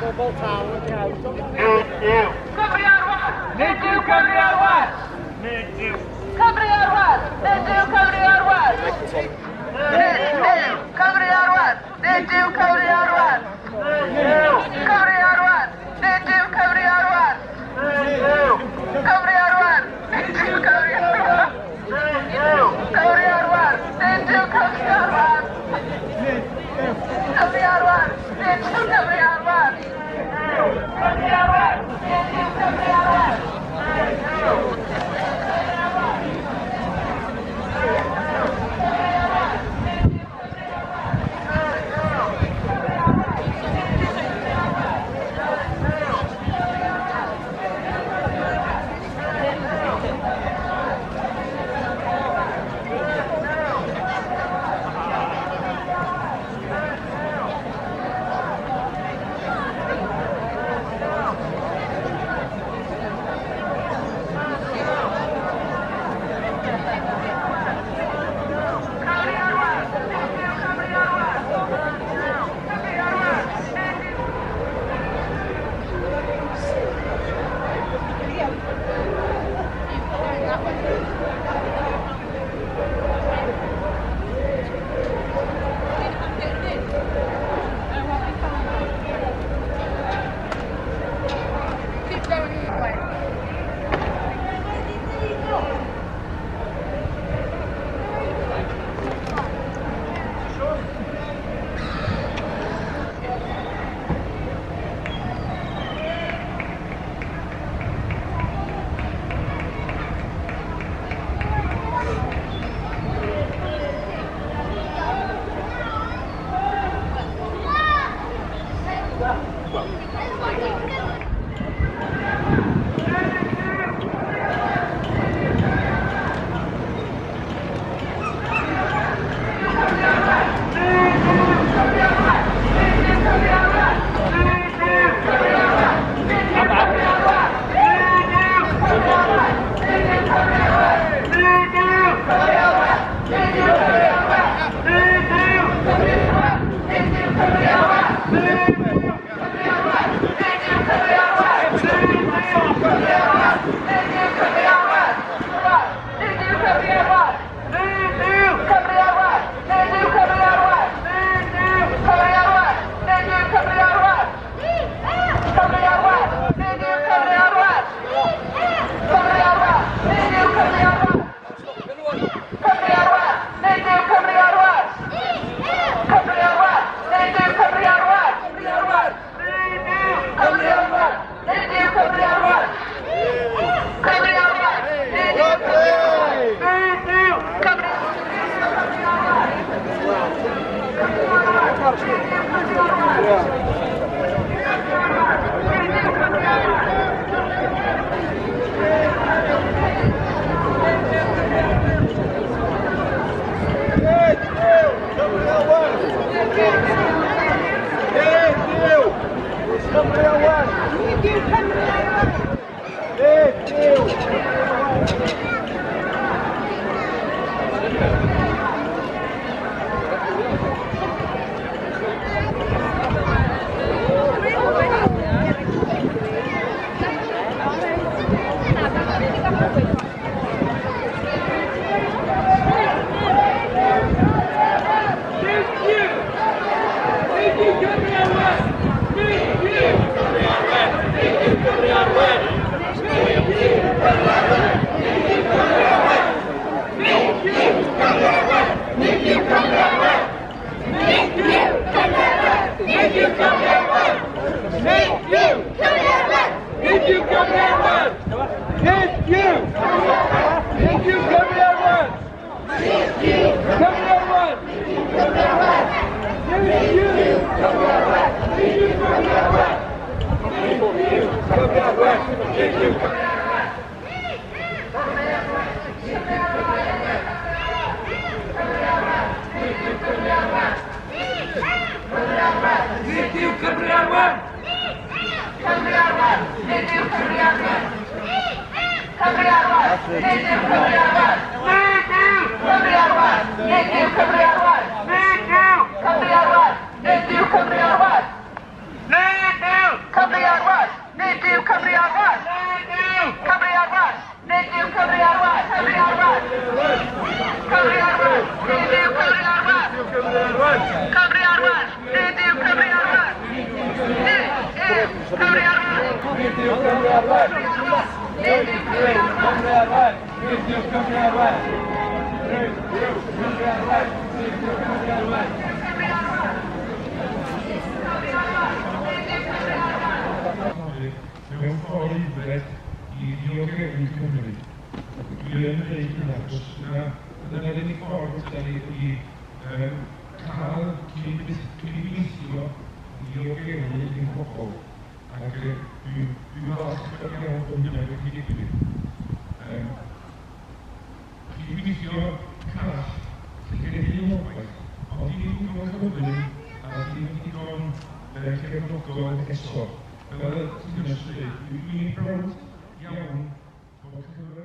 bobl tal yn iawn. Cymru ar Werth! Nid yw Cymru ar Werth! Cymru ar Werth! Nid yw Cymru ar Werth! Cymru ar Werth! Nid yw Cymru ar Werth! Cymru ar Werth! Nid yw Cymru ar Werth! Cymru ar Werth! Nid yw Cymru ar Werth! Cymru ar Werth! Nid yw Cymru ar Werth! Cymru ar Werth! Nid yw Cymru ar Werth! Cymru ar Werth! Nid yw Cymru ar Werth! Nid yw! Cymru ar wan! Nid yw Cymru ar wan! Cymru ar wan! Nid yw Cymru ar wan! Cymru ar wan! Cymru ar wan! Nid yw Cymru ar wan! Cymru ar wan! Nid yw Cymru ar wan! Nid yw Cymru ar wan! Nid yw Cymru ar wan! Nid yw Cymru ar wan! Nid yw Cymru ar wan! Nid yw Cymru ar wan! Nid yw Cymru ar wan! Mewn ffordd ifred i ddiogelu Cymru. Dwi yn dweud hynna, achos dyna'r unig ffordd da ni wedi cael cydweithio i diogelu ein pobl. Ac dwi'n falch bod iawn bod hynna wedi digwydd. Cydweithio call, lle un obaith, ond dim digon cyflym a dim digon cefnogol eto. Fel y ti'n ysgrifennu, dwi'n brawd iawn bod Cymru